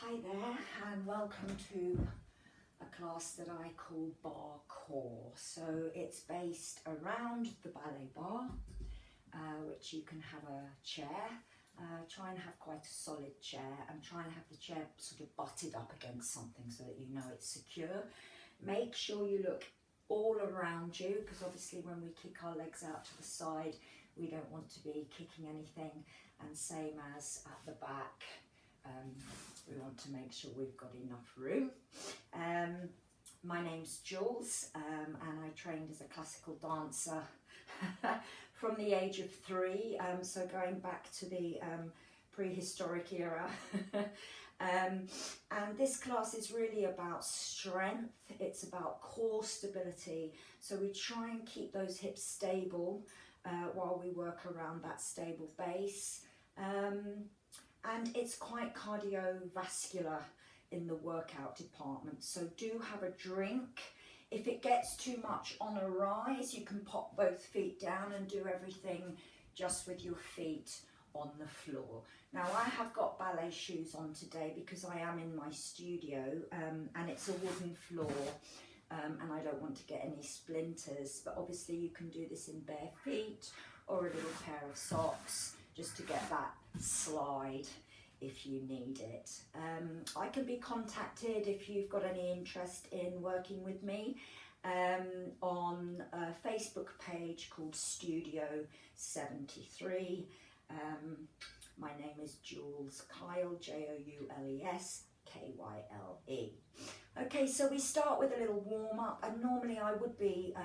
Hi there and welcome to a class that I call Barrecore. So it's based around the ballet bar, which you can have a chair. Try and have quite a solid chair and try and have the chair sort of butted up against something so that you know it's secure. Make sure you look all around you, because obviously when we kick our legs out to the side we don't want to be kicking anything, and same as at the back. We want to make sure we've got enough room. My name's Joules and I trained as a classical dancer from the age of 3, so going back to the prehistoric era. And this class is really about strength, it's about core stability, so we try and keep those hips stable while we work around that stable base. And it's quite cardiovascular in the workout department, so do have a drink. If it gets too much on a rise, you can pop both feet down and do everything just with your feet on the floor. Now I have got ballet shoes on today because I am in my studio and it's a wooden floor and I don't want to get any splinters, but obviously you can do this in bare feet or a little pair of socks just to get that slide if you need it. I can be contacted if you've got any interest in working with me on a Facebook page called Studio 73. My name is Joules Kyle, Joules Kyle. Okay, so we start with a little warm-up, and normally I would be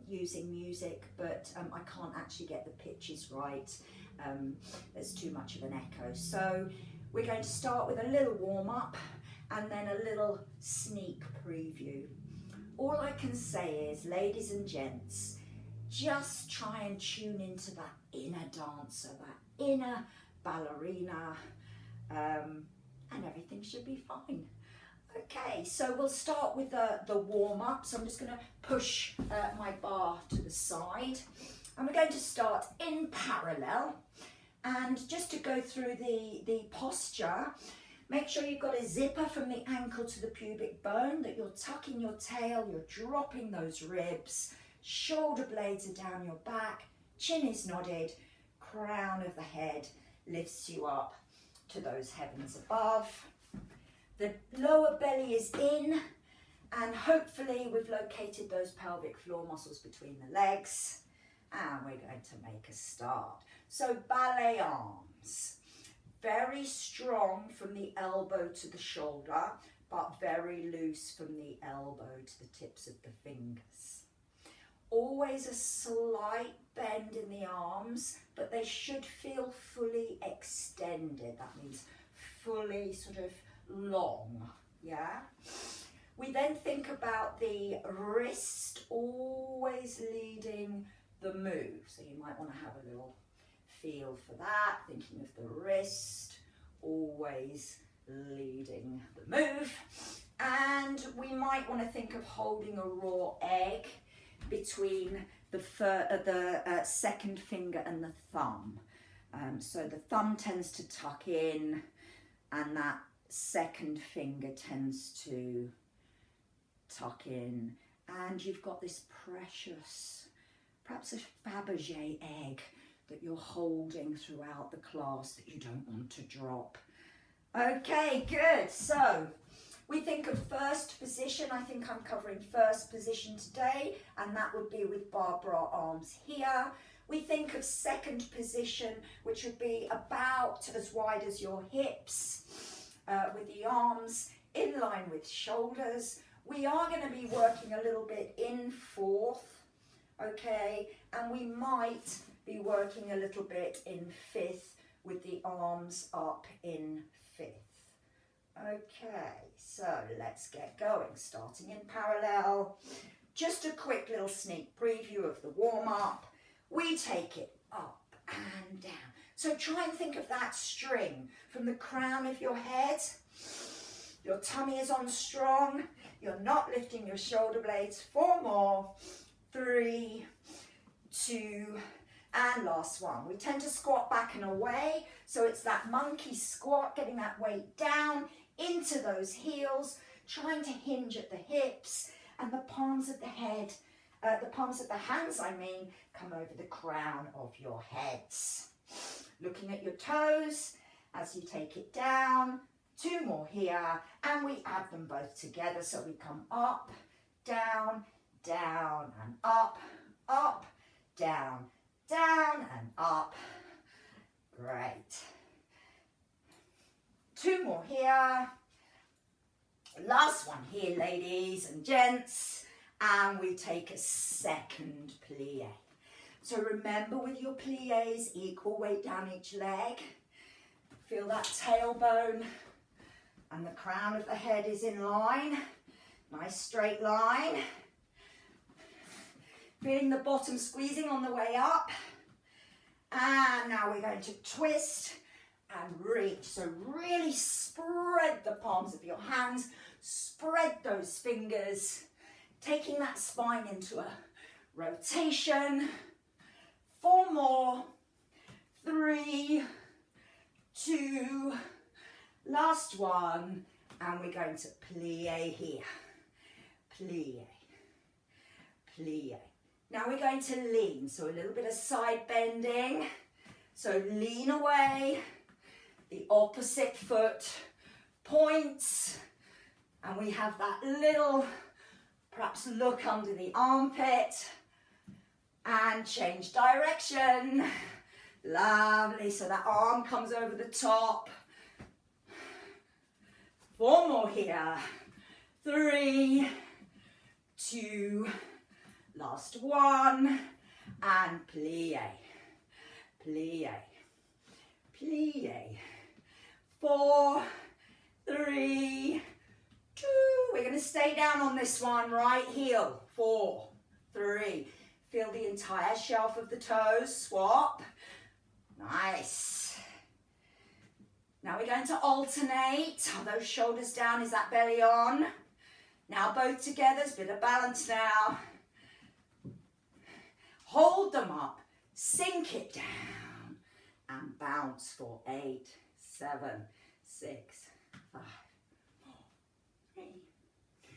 using music, but I can't actually get the pitches right. There's too much of an echo. So we're going to start with a little warm-up and then a little sneak preview. All I can say is, ladies and gents, just try and tune into that inner dancer, that inner ballerina, and everything should be fine. Okay, so we'll start with the warm-up. So I'm just going to push my bar to the side. And we're going to start in parallel. And just to go through the posture, make sure you've got a zipper from the ankle to the pubic bone, that you're tucking your tail, you're dropping those ribs, shoulder blades are down your back, chin is nodded, crown of the head lifts you up to those heavens above. The lower belly is in, and hopefully we've located those pelvic floor muscles between the legs. And we're going to make a start. So ballet arms, very strong from the elbow to the shoulder, but very loose from the elbow to the tips of the fingers. Always a slight bend in the arms, but they should feel fully extended. That means fully sort of long, yeah? We then think about the wrist always leading the move, so you might want to have a little feel for that, thinking of the wrist always leading the move. And we might want to think of holding a raw egg between the second finger and the thumb. So the thumb tends to tuck in and that second finger tends to tuck in, and you've got this precious, perhaps a Fabergé egg that you're holding throughout the class that you don't want to drop. Okay, good. So we think of first position. I think I'm covering first position today, and that would be with Barbara arms here. We think of second position, which would be about as wide as your hips, with the arms in line with shoulders. We are going to be working a little bit in fourth, okay, and we might be working a little bit in fifth with the arms up in fifth. Okay, so let's get going, starting in parallel. Just a quick little sneak preview of the warm-up. We take it up and down. So try and think of that string from the crown of your head. Your tummy is on strong. You're not lifting your shoulder blades. 4 more. 3, 2, and last one. We tend to squat back and away. So it's that monkey squat, getting that weight down into those heels, trying to hinge at the hips, and the palms of the head, the palms of the hands, come over the crown of your heads. Looking at your toes as you take it down. 2 more here, and we add them both together. So we come up, down, down, and up, up, down, down, and up. Great. 2 more here. Last one here, ladies and gents. And we take a second plie. So remember, with your plies, equal weight down each leg. Feel that tailbone and the crown of the head is in line. Nice straight line. Feeling the bottom squeezing on the way up. And now we're going to twist and reach. So really spread the palms of your hands. Spread those fingers. Taking that spine into a rotation. 4 more. 3, 2, last one. And we're going to plie here. Plie. Plie. Now we're going to lean. So a little bit of side bending. So lean away. The opposite foot points. And we have that little, perhaps look under the armpit. And change direction. Lovely. So that arm comes over the top. 4 more here. 3, 2, last one. And plie. Plie. Plie. 4, 3, 2. We're going to stay down on this one. Right heel. 4, 3. Feel the entire shelf of the toes. Swap. Nice. Now we're going to alternate. Are those shoulders down? Is that belly on? Now both together. There's a bit of balance now. Hold them up. Sink it down. And bounce for 8, 7, 6, 5, 4, 3, 2,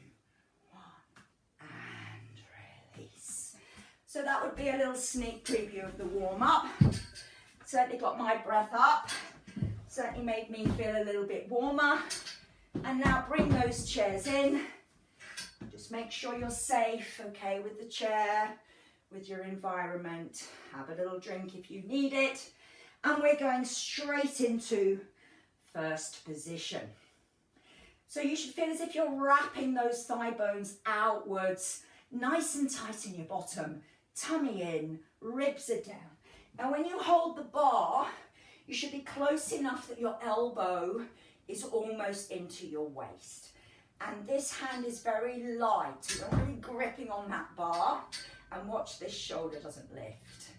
1. And release. So that would be a little sneak preview of the warm-up. Certainly got my breath up. Certainly made me feel a little bit warmer. And now bring those chairs in. Just make sure you're safe, okay, with the chair, with your environment. Have a little drink if you need it. And we're going straight into first position. So you should feel as if you're wrapping those thigh bones outwards, nice and tight in your bottom, tummy in, ribs are down. Now when you hold the bar, you should be close enough that your elbow is almost into your waist. And this hand is very light, so you're really gripping on that bar. And watch this shoulder doesn't lift.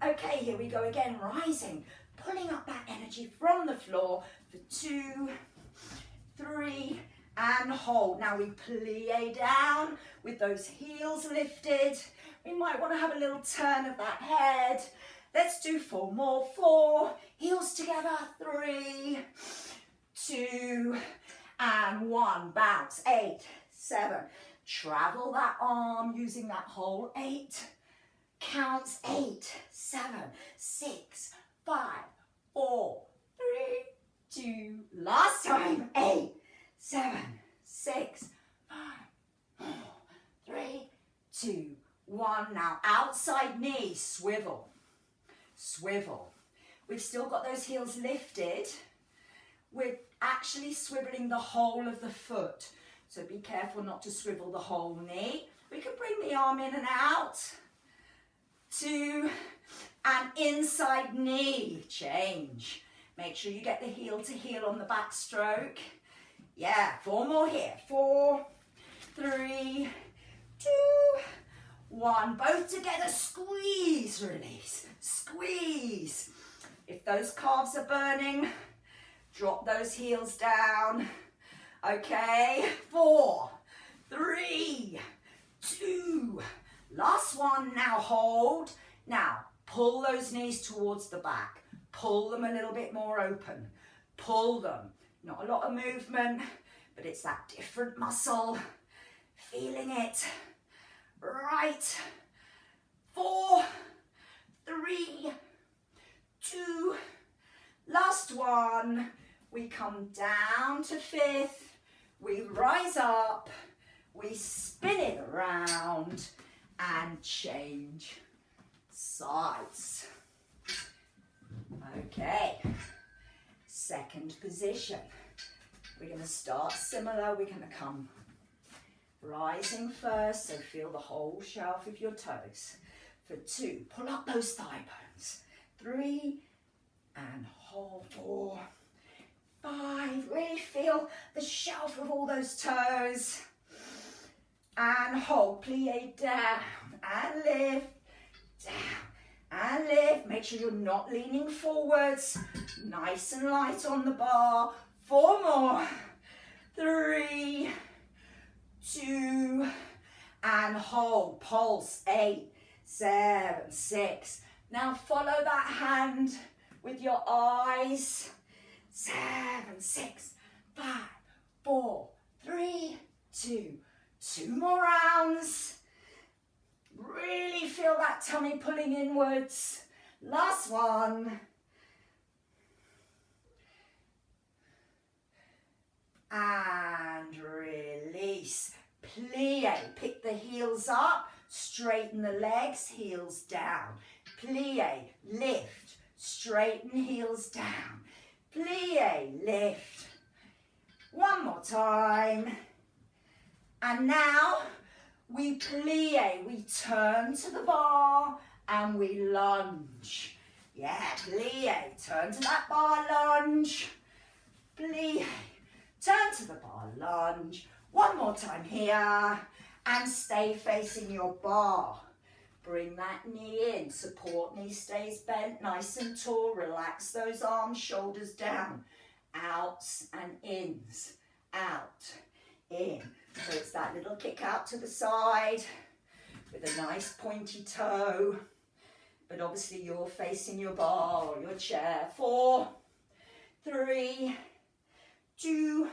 Okay, here we go again, rising, pulling up that energy from the floor for 2, 3, and hold. Now we plie down with those heels lifted. We might want to have a little turn of that head. Let's do 4 more. 4, heels together. 3, 2, and 1. Bounce. 8, 7. Travel that arm using that whole 8. Counts 8, 7, 6, 5, 4, 3, 2. Last time. 8, 7, 6, 5, 4, 3, 2, 1. Now outside knee, swivel. Swivel. We've still got those heels lifted. We're actually swiveling the whole of the foot. So be careful not to swivel the whole knee. We can bring the arm in and out. 2, and inside knee, change. Make sure you get the heel to heel on the back stroke. Yeah, 4 more here. 4, 3, 2, 1. Both together, squeeze, release, squeeze. If those calves are burning, drop those heels down. Okay, 4, 3, 2, last one. Now hold. Now pull those knees towards the back. Pull them a little bit more open. Pull them. Not a lot of movement, but it's that different muscle. Feeling it. Right. 4, 3, 2, last one. We come down to 5th. We rise up. We spin it around and change sides. Okay. Second position. We're going to start similar. We're going to come rising first, so feel the whole shelf of your toes. For 2, pull up those thigh bones. 3, and hold. 4, 5, really feel the shelf of all those toes. And hold, plie down, and lift, down, and lift. Make sure you're not leaning forwards. Nice and light on the bar. 4 more. 3, 2, and hold. Pulse. 8, 7, 6. Now follow that hand with your eyes. 7, 6, 5, 4, 3, 2. 2 more rounds. Really feel that tummy pulling inwards. Last one. And release. Plie. Pick the heels up. Straighten the legs. Heels down. Plie. Lift. Straighten heels down. Plie. Lift. One more time. And now we plie. We turn to the bar and we lunge. Yeah, plie. Turn to that bar, lunge. Plie. Turn to the bar, lunge. One more time here. And stay facing your bar. Bring that knee in. Support knee stays bent, nice and tall. Relax those arms, shoulders down. Outs and ins. Out, in. So it's that little kick out to the side with a nice pointy toe. But obviously you're facing your bar or your chair. 4, 3, 2,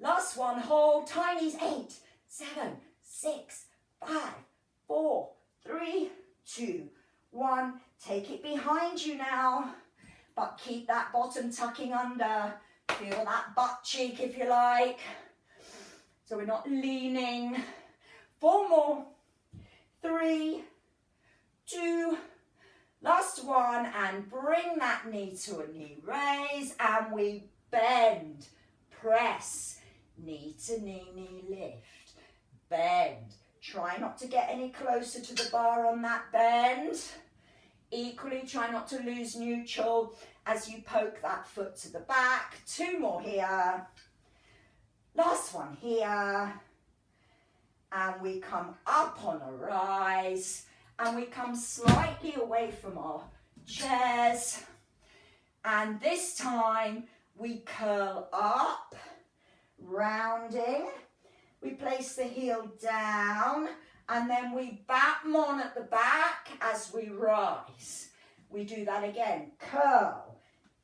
last one, hold, tinies. 8, 7, 6, 5, 4, 3, 2, 1. Take it behind you now, but keep that bottom tucking under. Feel that butt cheek if you like. So we're not leaning. 4 more. 3, 2, last one, and bring that knee to a knee raise, and we bend, press, knee to knee, knee lift, bend. Try not to get any closer to the bar on that bend. Equally, try not to lose neutral as you poke that foot to the back. 2 more here. Last one here. And we come up on a rise. And we come slightly away from our chairs. And this time we curl up, rounding. We place the heel down. And then we baton at the back as we rise. We do that again. Curl,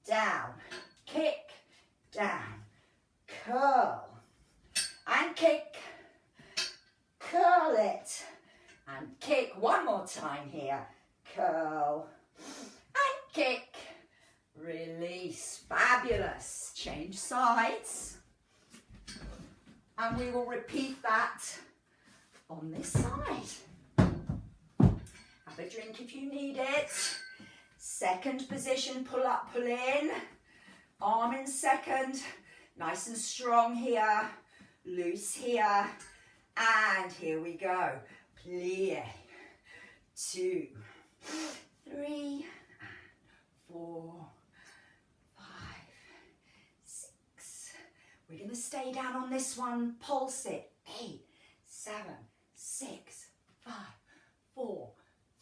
down, kick, down, curl, and kick, curl it, and kick. One more time here. Curl, and kick, release. Fabulous. Change sides. And we will repeat that on this side. Have a drink if you need it. Second position, pull up, pull in. Arm in second. Nice and strong here. Loose here. And here we go. Plie. 2, 3, 4, 5, 6. We're going to stay down on this one. Pulse it. 8, 7, 6, 5, 4,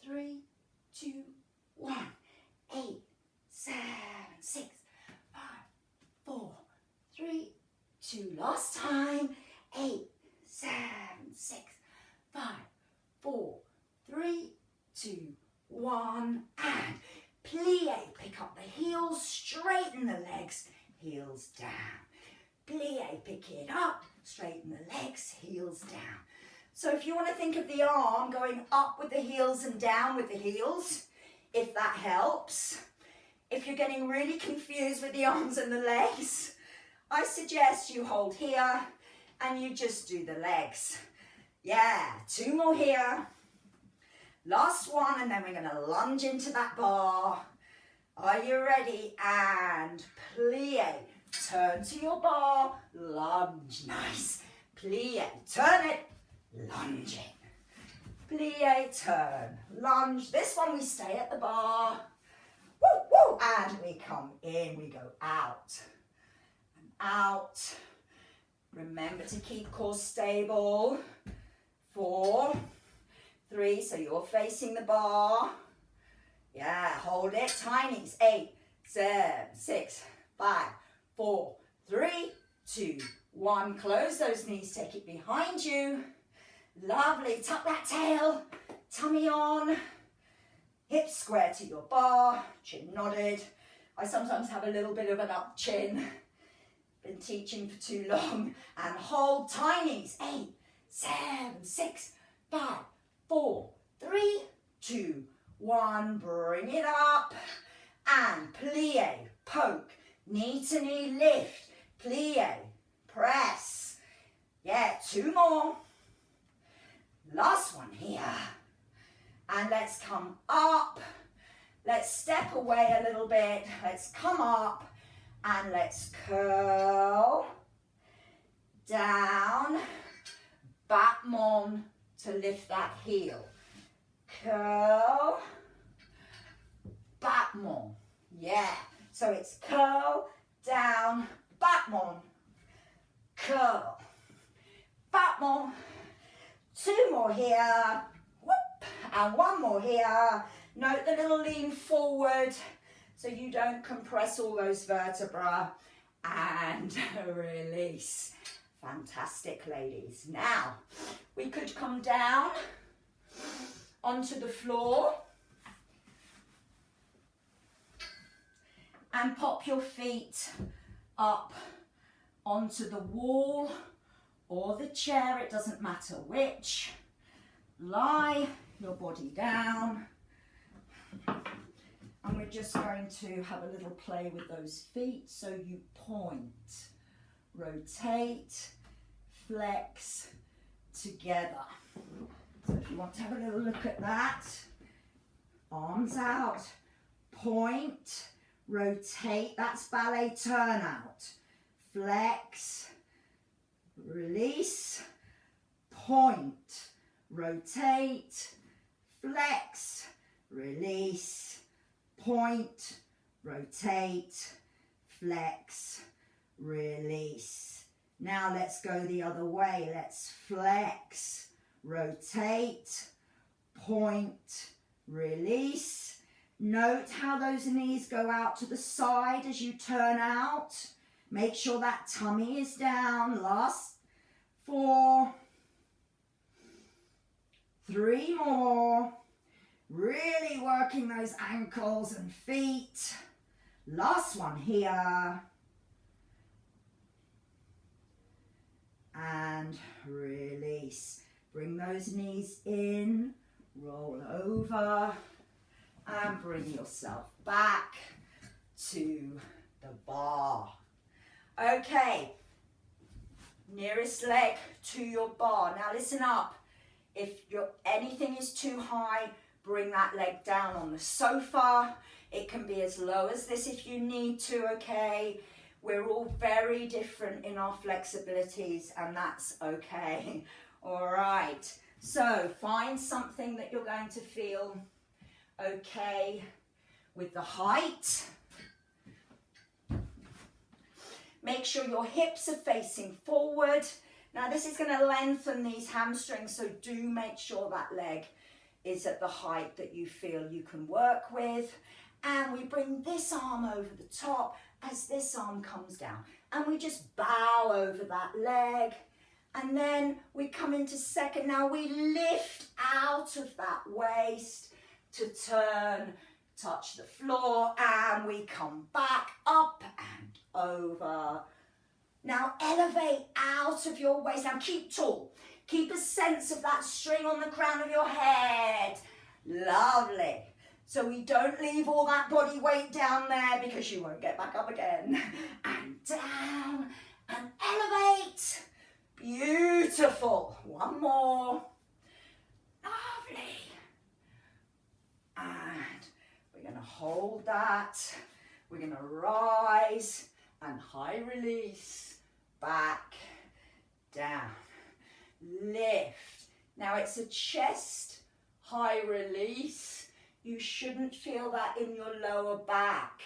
3, 2, 1. 8, 7, 6, 5, 4, 3, 2. Last time. 8, 7, 6, 5, 4, 3, 2, 1. And plie. Pick up the heels, straighten the legs, heels down. plie, pick it up, straighten the legs, heels down. So if you want to think of the arm going up with the heels and down with the heels, if that helps. If you're getting really confused with the arms and the legs, I suggest you hold here and you just do the legs. Yeah, 2 more here. Last one, and then we're going to lunge into that bar. Are you ready? And plie. Turn to your bar, lunge. Nice. Plie, turn it, lunge in. Plie, turn, lunge. This one we stay at the bar. Woo, woo. And we come in, we go out. And out. Remember to keep core stable. 4, 3, so you're facing the bar. Yeah, hold it, tinies. 8, 7, 6, 5, 4, 3, 2, 1. Close those knees, take it behind you. Lovely, tuck that tail, tummy on. Hips square to your bar, chin nodded. I sometimes have a little bit of an up chin. Been teaching for too long. And hold tinies. 8, 7, 6, 5, 4, 3, 2, 1. Bring it up. And plie, poke, knee to knee lift. Plie, press. Yeah, 2 more. Last one here. And let's come up. Let's step away a little bit. Let's come up and let's curl down. Battement to lift that heel. Curl, battement. Yeah. So it's curl, down, battement, curl, battement. 2 more here. Whoop. And 1 more here. Note the little lean forward so you don't compress all those vertebrae. And release. Fantastic, ladies. Now, we could come down onto the floor and pop your feet up onto the wall or the chair, it doesn't matter which. Lie your body down. And we're just going to have a little play with those feet. So you point, rotate, flex together. So if you want to have a little look at that, arms out, point, rotate, that's ballet turnout. Flex, release, point, rotate, flex, release, point, rotate, flex, release. Now let's go the other way. Let's flex, rotate, point, release. Note how those knees go out to the side as you turn out. Make sure that tummy is down. Last 4, 3 more. Really working those ankles and feet. Last one here. And release. Bring those knees in. Roll over. And bring yourself back to the bar. Okay. Nearest leg to your bar. Now listen up. If anything is too high, bring that leg down on the sofa. It can be as low as this if you need to, okay? We're all very different in our flexibilities, and that's okay. All right. So find something that you're going to feel okay with the height. Make sure your hips are facing forward. Now this is going to lengthen these hamstrings, so do make sure that leg is at the height that you feel you can work with. And we bring this arm over the top as this arm comes down. And we just bow over that leg. And then we come into second. Now we lift out of that waist to turn, touch the floor, and we come back up and over. Now elevate out of your waist. Now keep tall. Keep a sense of that string on the crown of your head. Lovely. So we don't leave all that body weight down there because you won't get back up again. And down and elevate. Beautiful. One more. Lovely. And we're going to hold that. We're going to rise and high release. Back, down, lift. Now it's a chest high release. You shouldn't feel that in your lower back.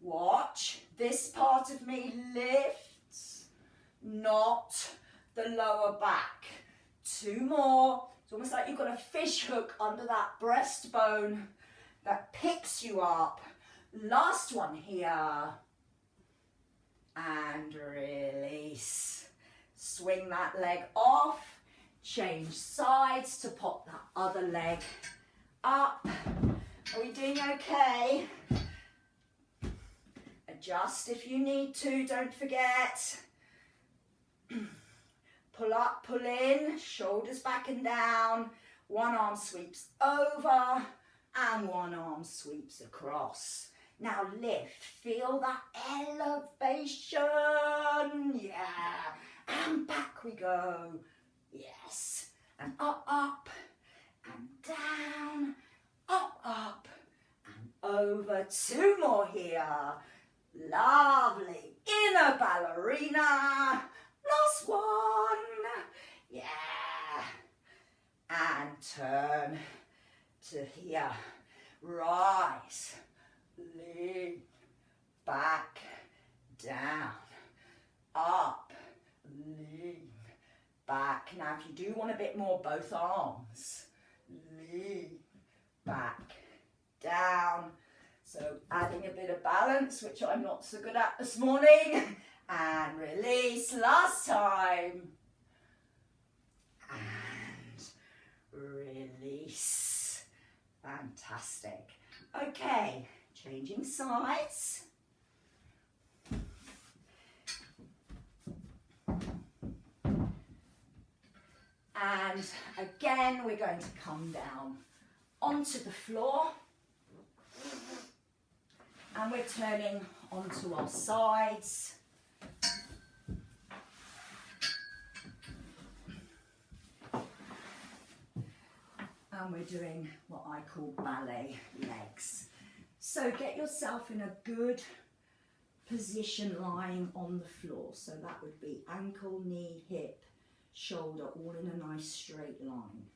Watch, this part of me lifts, not the lower back. Two more. It's almost like you've got a fish hook under that breastbone that picks you up. Last one here. And release. Swing that leg off. Change sides to pop that other leg up. Are we doing okay? Adjust if you need to, don't forget. Pull up, pull in, shoulders back and down. One arm sweeps over and one arm sweeps across. Now lift, feel that elevation, yeah, and back we go, yes, and up, and down, up, and over, two more here, lovely, inner ballerina, last one, yeah, and turn to here, rise, lean, back, down, up, lean, back. Now if you do want a bit more, both arms, lean, back, down. So adding a bit of balance, which I'm not so good at this morning, and release, last time, and release, fantastic. Okay. Changing sides. And again, we're going to come down onto the floor. And we're turning onto our sides. And we're doing what I call ballet legs. So get yourself in a good position lying on the floor. So that would be ankle, knee, hip, shoulder, all in a nice straight line.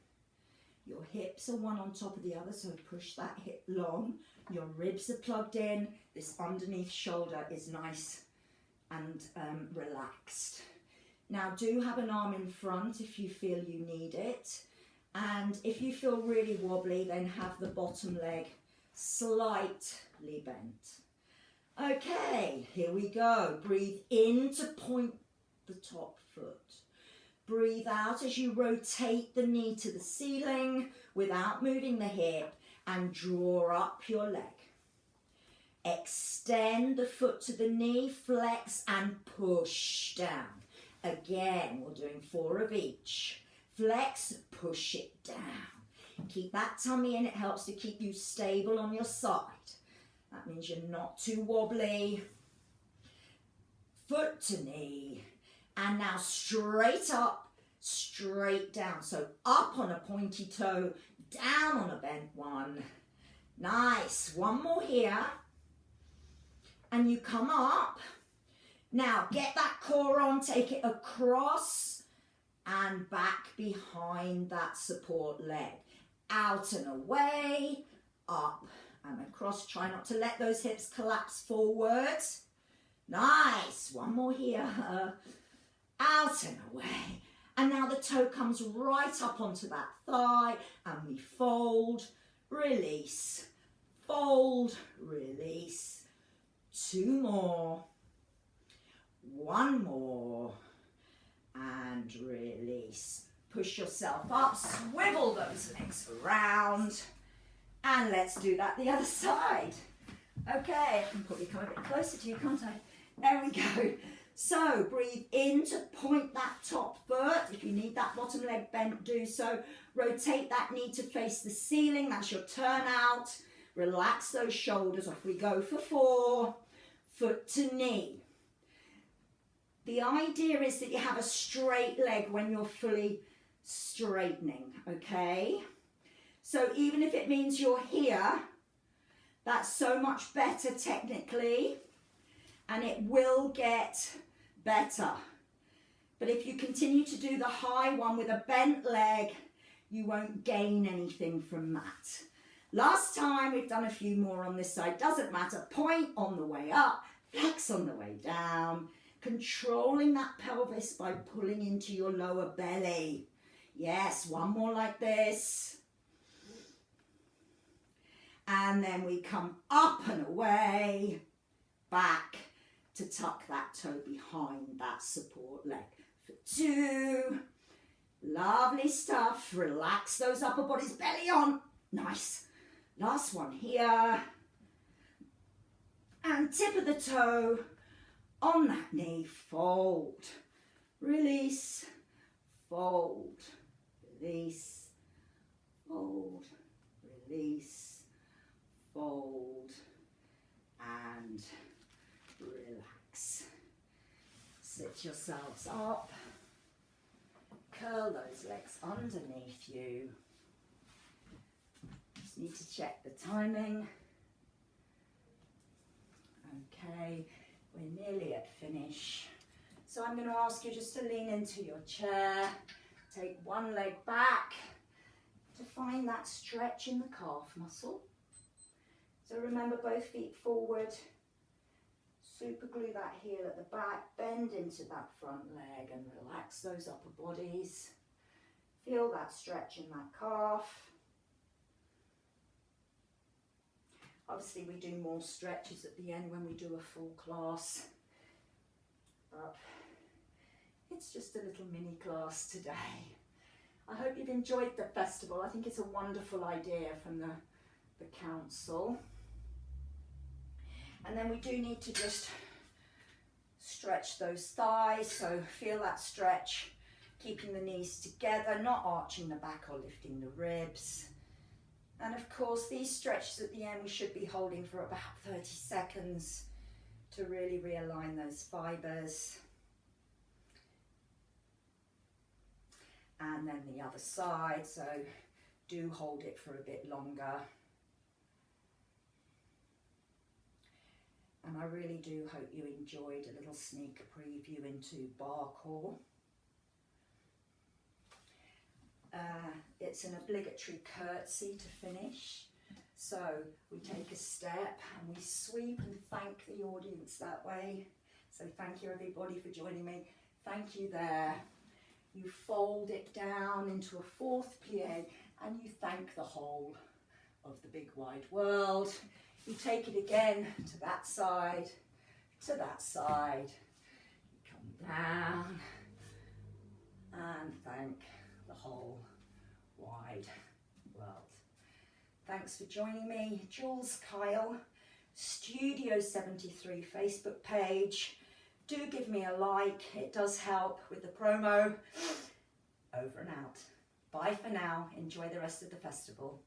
Your hips are one on top of the other, so push that hip long. Your ribs are plugged in. This underneath shoulder is nice and relaxed. Now do have an arm in front if you feel you need it. And if you feel really wobbly, then have the bottom leg slightly bent. Okay, here we go. Breathe in to point the top foot. Breathe out as you rotate the knee to the ceiling without moving the hip and draw up your leg. Extend the foot to the knee, flex and push down. Again, we're doing 4 of each. Flex, push it down. Keep that tummy in, it helps to keep you stable on your side. That means you're not too wobbly. Foot to knee. And now straight up, straight down. So up on a pointy toe, down on a bent one. Nice. One more here. And you come up. Now get that core on, take it across and back behind that support leg. Out and away, up and across. Try not to let those hips collapse forward. Nice. One more here. Out and away. And now the toe comes right up onto that thigh and we fold, release, fold, release. 2 more. 1 more. And release. Push yourself up, swivel those legs around. And let's do that the other side. Okay, I can probably come a bit closer to you, can't I? There we go. So breathe in to point that top foot. If you need that bottom leg bent, do so. Rotate that knee to face the ceiling. That's your turn out. Relax those shoulders. Off we go for 4. Foot to knee. The idea is that you have a straight leg when you're fully straightening, okay? So even if it means you're here, that's so much better technically, and it will get better. But if you continue to do the high one with a bent leg, you won't gain anything from that. Last time, we've done a few more on this side. Doesn't matter. Point on the way up, flex on the way down, controlling that pelvis by pulling into your lower belly. Yes, one more like this. And then we come up and away, back to tuck that toe behind that support leg. For 2. Lovely stuff. Relax those upper bodies, belly on. Nice. Last one here. And tip of the toe on that knee. Fold. Release. Fold. Release. Fold. Release. Fold. And relax. Sit yourselves up. Curl those legs underneath you. Just need to check the timing. Okay, we're nearly at finish. So I'm going to ask you just to lean into your chair. Take one leg back to find that stretch in the calf muscle. So remember, both feet forward. Super glue that heel at the back, bend into that front leg and relax those upper bodies. Feel that stretch in that calf. Obviously we do more stretches at the end when we do a full class, but it's just a little mini class today. I hope you've enjoyed the festival. I think it's a wonderful idea from the council. And then we do need to just stretch those thighs, so feel that stretch, keeping the knees together, not arching the back or lifting the ribs. And of course, these stretches at the end, we should be holding for about 30 seconds to really realign those fibers. And then the other side, so do hold it for a bit longer. And I really do hope you enjoyed a little sneak preview into Barrecore. It's an obligatory curtsy to finish. So we take a step and we sweep and thank the audience that way. So thank you everybody for joining me. Thank you there. You fold it down into a 4th plie and you thank the whole of the big wide world. You take it again to that side, to that side. You come down and thank the whole wide world. Thanks for joining me. Joules Kyle, Studio 73 Facebook page. Do give me a like, it does help with the promo. Over and out. Bye for now. Enjoy the rest of the festival.